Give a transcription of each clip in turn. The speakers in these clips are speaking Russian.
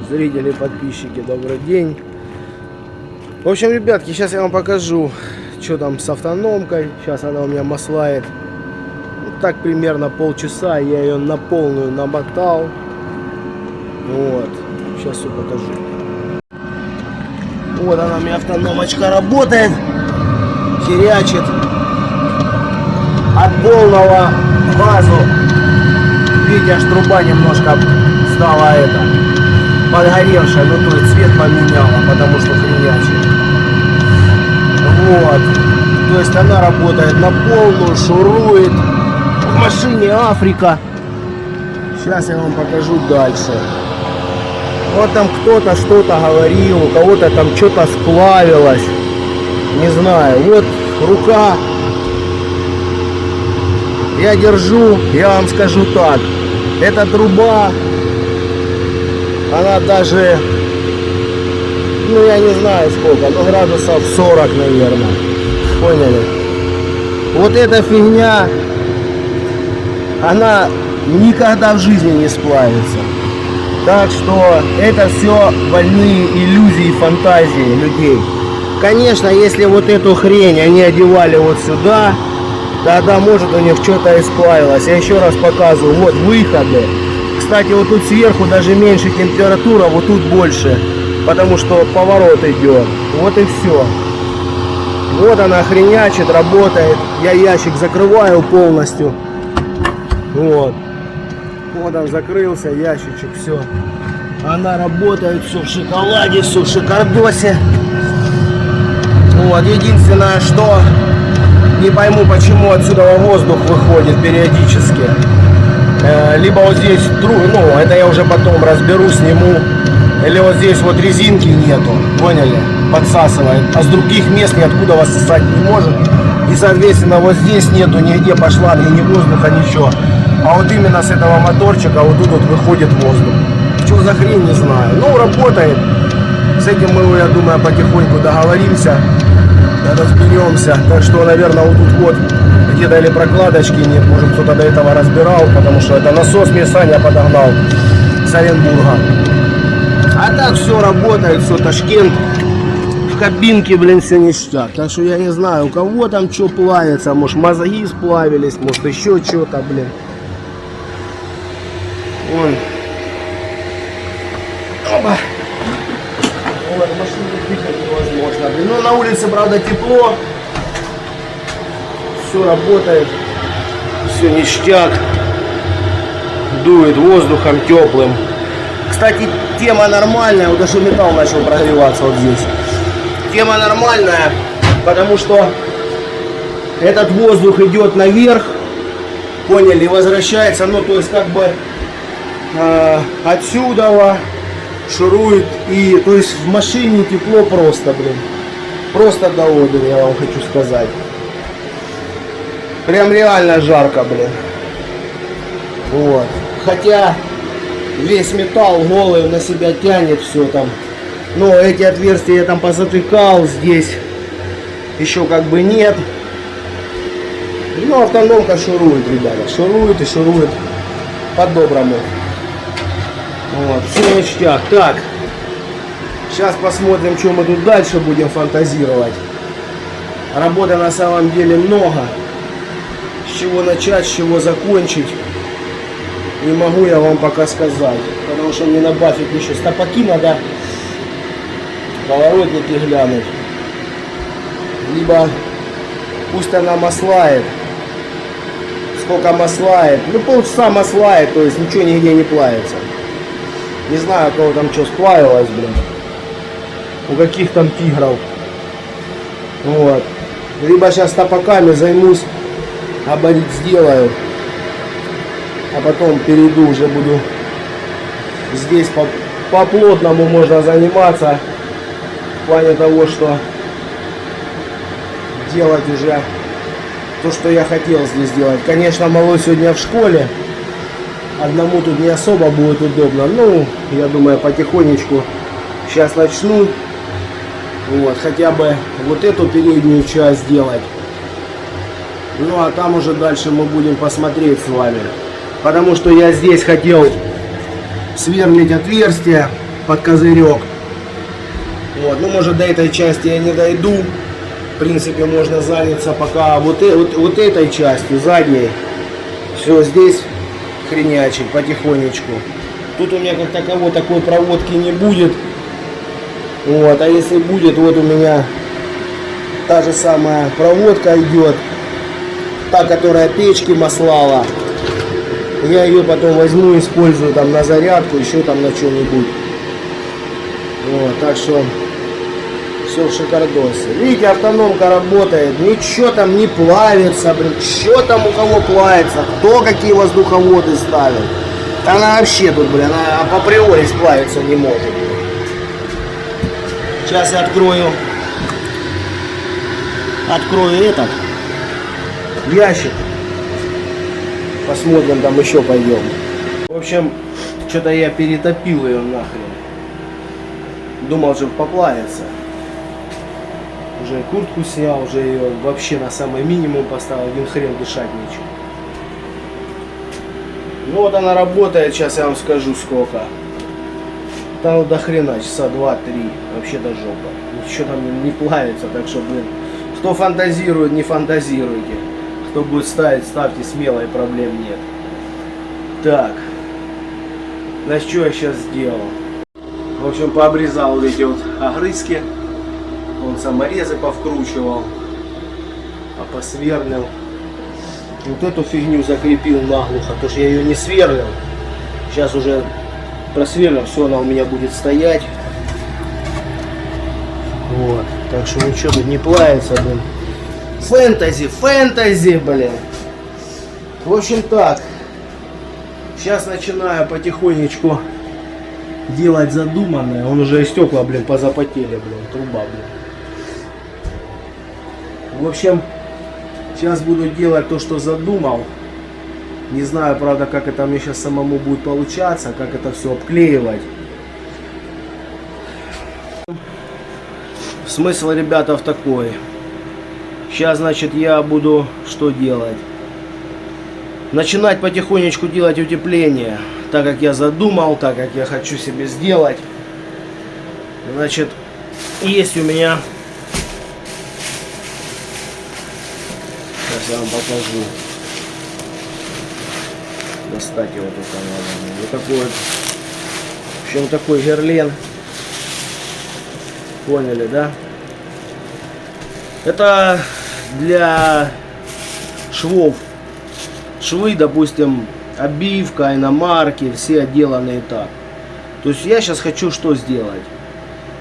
Зрители, подписчики, добрый день. В общем, ребятки, сейчас я вам покажу, что там с автономкой. Сейчас она у меня маслает. Вот так примерно полчаса. Я ее на полную намотал. Вот. Сейчас все покажу. Вот она у меня, автономочка, работает. Херячит. От полного газу. Видите, аж труба немножко стала подгоревшая, ну то есть цвет поменяла, потому что хренячит. Вот. То есть она работает на полную, шурует. В машине Африка. Сейчас я вам покажу дальше. Вот там кто-то что-то говорил, у кого-то там что-то сплавилось. Не знаю. Вот рука. Я держу, я вам скажу так. Эта труба, она даже, ну я не знаю сколько, но градусов 40, наверное. Поняли? Вот эта фигня, она никогда в жизни не сплавится. Так что это все больные иллюзии, фантазии людей. Конечно, если вот эту хрень они одевали вот сюда, тогда может у них что-то исправилось. Я еще раз показываю. Вот выходы. Кстати, вот тут сверху даже меньше температура, вот тут больше. Потому что поворот идет. Вот и все. Вот она хренячит, работает. Я ящик закрываю полностью. Вот. Вот он закрылся, ящичек, все. Она работает, все в шоколаде, все в шикардосе. Вот, единственное, что не пойму, почему отсюда воздух выходит периодически. Либо вот здесь, ну, это я уже потом разберу, сниму. Или вот здесь вот резинки нету, поняли? Подсасывает. А с других мест ниоткуда вас сосать не может. И, соответственно, вот здесь нету нигде по шланге ни воздуха, ничего. А вот именно с этого моторчика вот тут вот выходит воздух. Что за хрень, не знаю. Ну, работает. С этим мы, я думаю, потихоньку договоримся. Разберемся. Так что, наверное, вот тут вот где-то или прокладочки нет. Может, кто-то до этого разбирал, потому что это насос мне Саня подогнал с Оренбурга. А так все работает, все Ташкент. В кабинке, блин, все ништяк. Так что я не знаю, у кого там что плавится. Может, мозги сплавились, может, еще что-то, блин. Вон. Оба. Вот, машину двигать невозможно. Блин. Ну, на улице, правда, тепло. Все работает. Все ништяк. Дует воздухом теплым. Кстати, тема нормальная. Вот даже металл начал прогреваться вот здесь. Тема нормальная, потому что этот воздух идет наверх. Поняли, возвращается, ну, то есть, как бы отсюда шурует, и то есть в машине тепло просто, блин, просто до одури, я вам хочу сказать. Прям реально жарко, блин. Вот. Хотя весь металл голый на себя тянет все там. Но эти отверстия я там позатыкал, здесь еще как бы нет. Ну, автономка шурует, ребята, шурует и шурует по-доброму. Вот, все ништяк. Так, сейчас посмотрим, что мы тут дальше будем фантазировать. Работы на самом деле много. С чего начать, с чего закончить, не могу я вам пока сказать. Потому что мне набафить еще стопаки надо, поворотники глянуть. Либо пусть она маслает. Сколько маслает? Ну, полчаса маслает, то есть ничего нигде не плавится. Не знаю, у кого там что сплавилось, блин. У каких там тигров. Вот. Либо сейчас топаками займусь, аборит сделаю. А потом перейду, уже буду здесь по плотному можно заниматься. В плане того, что делать уже то, что я хотел здесь сделать. Конечно, малой сегодня в школе. Одному тут не особо будет удобно. Ну, я думаю, потихонечку сейчас начну. Вот, хотя бы вот эту переднюю часть сделать. Ну, а там уже дальше мы будем посмотреть с вами. Потому что я здесь хотел сверлить отверстие. под козырек. Вот, ну может до этой части я не дойду. В принципе можно заняться пока вот этой частью, задней. Все здесь хренячить потихонечку. Тут у меня как таковой такой проводки не будет. Вот, а если будет, вот у меня та же самая проводка идет. Та, которая печки маслала. Я ее потом возьму, использую там на зарядку, еще там на что-нибудь. Вот, так что все в шикардосе. Видите, автономка работает, ничего там не плавится, блин. Что там у кого плавится, кто какие воздуховоды ставит. Она вообще тут, блин, она априори сплавиться не может. Сейчас я открою этот ящик. Посмотрим, там еще пойдем. В общем, что-то я перетопил ее нахрен. Думал, что поплавится. Уже куртку снял, уже ее вообще на самый минимум поставил. Один хрен дышать нечего. Ну вот она работает, сейчас я вам скажу сколько. Там до хрена, часа 2-3. Вообще до жопа. Ничего там не плавится, так что, блин. Кто фантазирует, не фантазируйте. Кто будет ставить, ставьте смело, и проблем нет. Так. Значит, что я сейчас сделал? В общем, пообрезал вот эти вот огрызки. Он саморезы повкручивал. Посверлил. Вот эту фигню закрепил наглухо, потому что я ее не сверлил. Сейчас уже просверлил, все, она у меня будет стоять. Вот. Так что ничего тут не плавится, блин. Фэнтези, блин. В общем так. Сейчас начинаю потихонечку делать задуманное. Он уже и стекла, блин, позапотели, блин. Труба, блин. В общем, сейчас буду делать то, что задумал. Не знаю, правда, как это мне сейчас самому будет получаться, как это все обклеивать. Смысл, ребята, в такой. Сейчас, значит, я буду что делать? Начинать потихонечку делать утепление, так как я задумал, так как я хочу себе сделать. Значит, есть у меня... Сейчас я вам покажу. Достать его только надо. Вот такой вот. В общем, такой герлен. Поняли, да? Это для швов. Швы, допустим, обивка, иномарки, все отделанные так. То есть я сейчас хочу что сделать?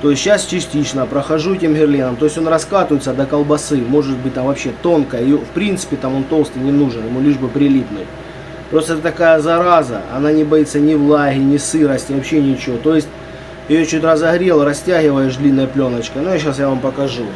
То есть сейчас частично прохожу этим герленом. То есть он раскатывается до колбасы. Может быть там вообще тонко. И в принципе там он толстый не нужен. Ему лишь бы прилипнуть. Просто это такая зараза. Она не боится ни влаги, ни сырости, вообще ничего. То есть ее чуть разогрел, растягиваешь длинной пленочкой. Ну и сейчас я вам покажу.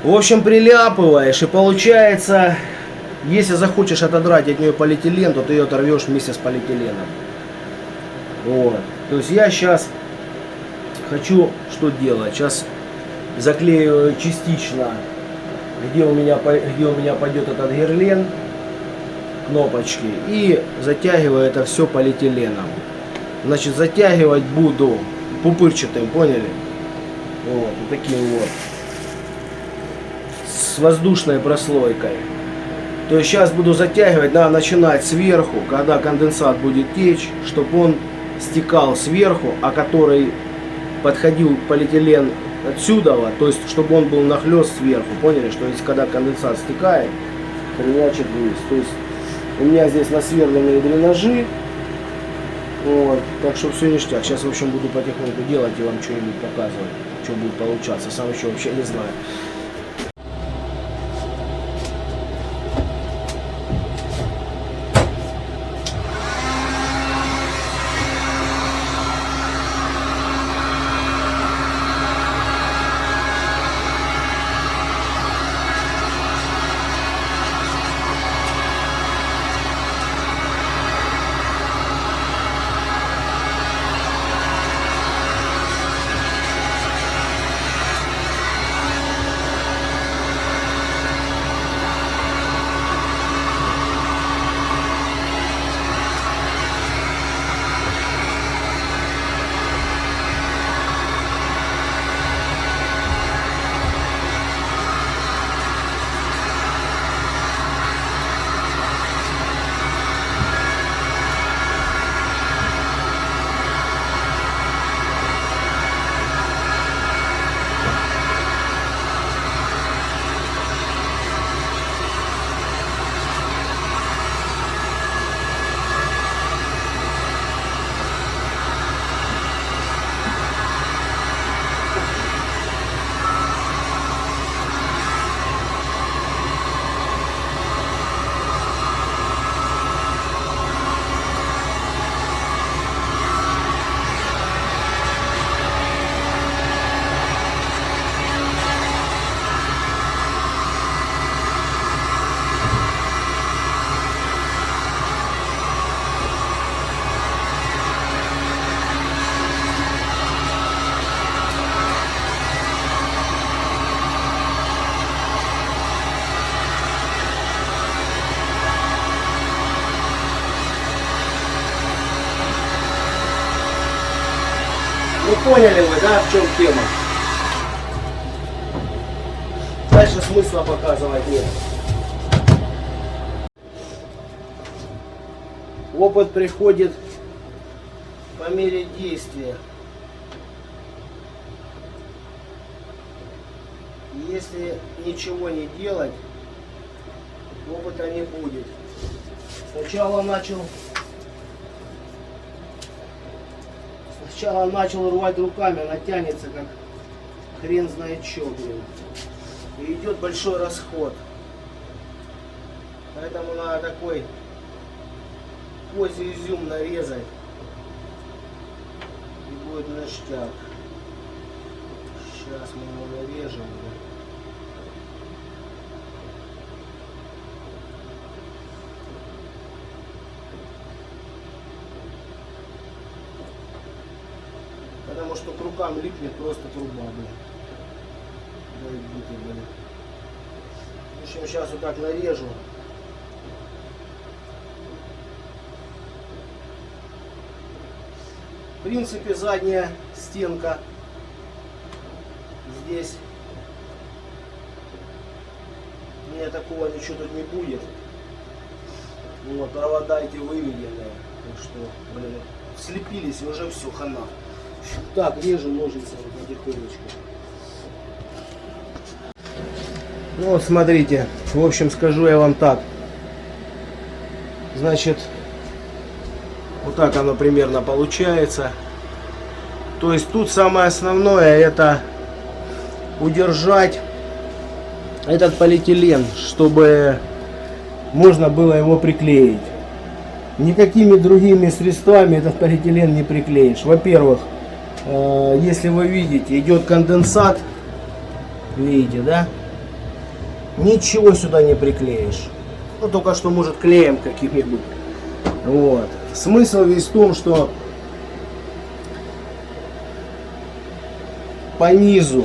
В общем, приляпываешь, и получается, если захочешь отодрать от нее полиэтилен, то ты ее оторвешь вместе с полиэтиленом. Вот. То есть я сейчас хочу что делать? Сейчас заклею частично, где у меня пойдет этот герлен, кнопочки, и затягиваю это все полиэтиленом. Значит, затягивать буду пупырчатым, поняли? Вот таким вот. С воздушной прослойкой. То есть сейчас буду затягивать, надо начинать сверху, когда конденсат будет течь, чтобы он стекал сверху, а который подходил полиэтилен отсюда, то есть чтобы он был нахлест сверху, поняли, что если когда конденсат стекает, хренячит вниз. То есть у меня здесь насверленные дренажи, вот, так что все ништяк. Сейчас, в общем, буду потихоньку делать и вам что-нибудь показывать, что будет получаться. Сам еще вообще не знаю. Ну поняли вы, да, в чем тема? Дальше смысла показывать нет. Опыт приходит по мере действия. Если ничего не делать, опыта не будет. Сначала начал рвать руками, она тянется как хрен знает что, блин. И идет большой расход. Поэтому надо такой козий изюм нарезать. И будет ништяк. Сейчас мы его нарежем. Потому что к рукам липнет просто труба, блин. В общем, сейчас вот так нарежу. В принципе, задняя стенка здесь. У меня такого ничего тут не будет. Вот, провода эти выведенные. Так что, блин, слепились и уже все, хана. Так, режу ножницами потихонечку. Ну вот смотрите, в общем скажу я вам так. Значит, вот так оно примерно получается. То есть тут самое основное это удержать этот полиэтилен, чтобы можно было его приклеить. Никакими другими средствами этот полиэтилен не приклеишь. Во-первых, если вы видите, идет конденсат, видите, да? Ничего сюда не приклеишь. Ну, только что, может, клеем каким-нибудь. Вот. Смысл весь в том, что по низу,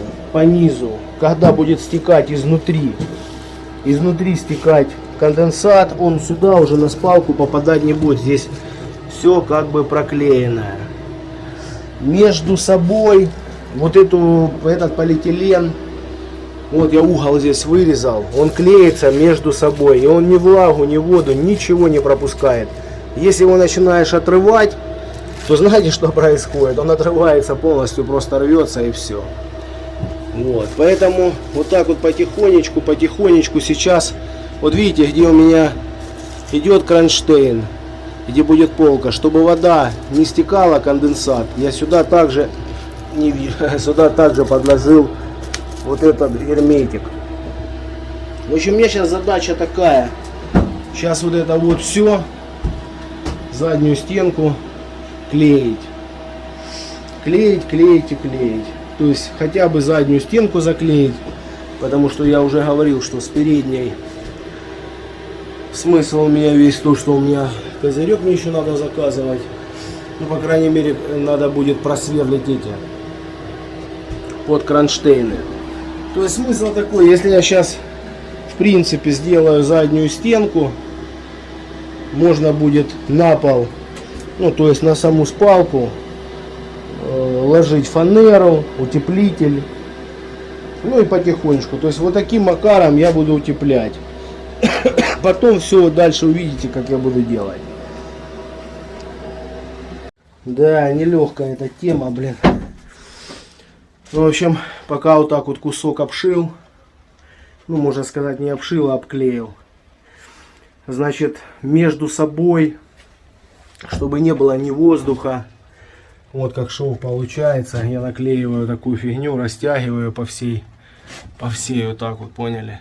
когда будет стекать изнутри стекать конденсат, он сюда уже на спалку попадать не будет. Здесь все как бы проклеенное. Между собой вот этот полиэтилен, вот я угол здесь вырезал, он клеится между собой, и он ни влагу, ни воду, ничего не пропускает. Если его начинаешь отрывать, то знаете, что происходит? Он отрывается полностью, просто рвется и все. Вот, поэтому вот так вот потихонечку сейчас, вот видите, где у меня идет кронштейн, где будет полка, чтобы вода не стекала, конденсат, я сюда также подложил вот этот герметик. В общем, у меня сейчас задача такая. Сейчас вот это вот все, заднюю стенку клеить. Клеить. То есть хотя бы заднюю стенку заклеить. Потому что я уже говорил, что с передней смысл у меня весь то, что у меня козырек мне еще надо заказывать. Ну, по крайней мере, надо будет просверлить эти под кронштейны. То есть смысл такой, если я сейчас в принципе сделаю заднюю стенку, можно будет на пол, ну то есть на саму спалку ложить фанеру, утеплитель, ну и потихонечку. То есть вот таким макаром я буду утеплять. Потом все дальше увидите, как я буду делать. Да, нелегкая эта тема, блин. В общем, пока вот так вот кусок обшил, ну, можно сказать, не обшил, а обклеил. Значит, между собой, чтобы не было ни воздуха, вот как шов получается, я наклеиваю такую фигню, растягиваю по всей вот так вот, поняли?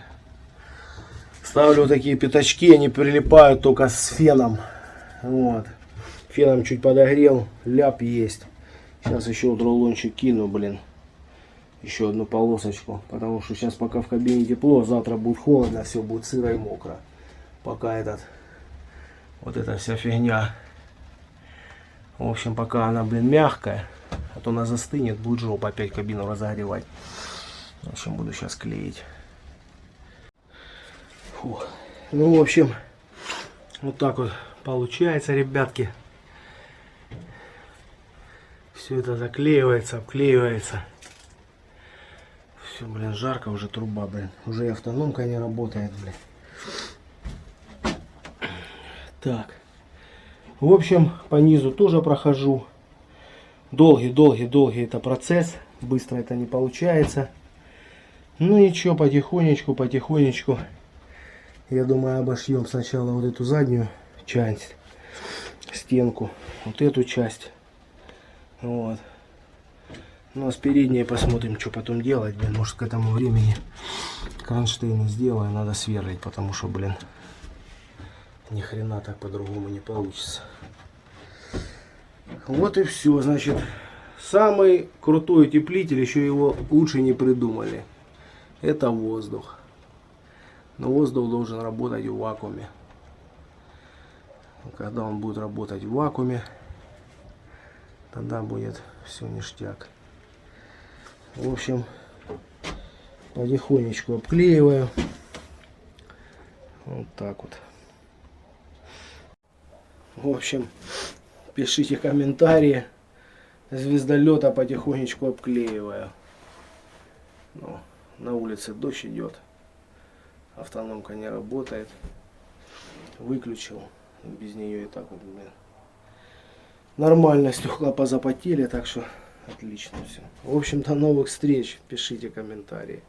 Ставлю вот такие пятачки, они прилипают только с феном. Вот. Феном чуть подогрел, ляп есть. Сейчас еще вот рулончик кину, блин. Еще одну полосочку, потому что сейчас пока в кабине тепло, завтра будет холодно, все будет сыро и мокро. Пока вот эта вся фигня, в общем, пока она, блин, мягкая, а то она застынет, будет жопа опять кабину разогревать. В общем, буду сейчас клеить. Фу. Ну, в общем, вот так вот получается, ребятки. Все это заклеивается, обклеивается. Все, блин, жарко уже, труба, блин. Уже и автономка не работает, блин. Так. В общем, по низу тоже прохожу. Долгий это процесс. Быстро это не получается. Ну ничего, потихонечку. Я думаю, обошьем сначала вот эту заднюю часть, стенку. Вот эту часть. Вот. Ну а с передней посмотрим, что потом делать, блин. Может, к этому времени кронштейны сделаю. Надо сверлить, потому что, блин, ни хрена так по-другому не получится. Вот и все, значит, самый крутой утеплитель, еще его лучше не придумали. Это воздух. Но воздух должен работать в вакууме. Когда он будет работать в вакууме, тогда будет все ништяк. В общем, потихонечку обклеиваю. Вот так вот. В общем, пишите комментарии. Звездолета потихонечку обклеиваю. Ну, на улице дождь идет. Автономка не работает. Выключил. Без нее и так вот, блин. Нормально, стекла позапотели, так что отлично все. В общем, до новых встреч. Пишите комментарии.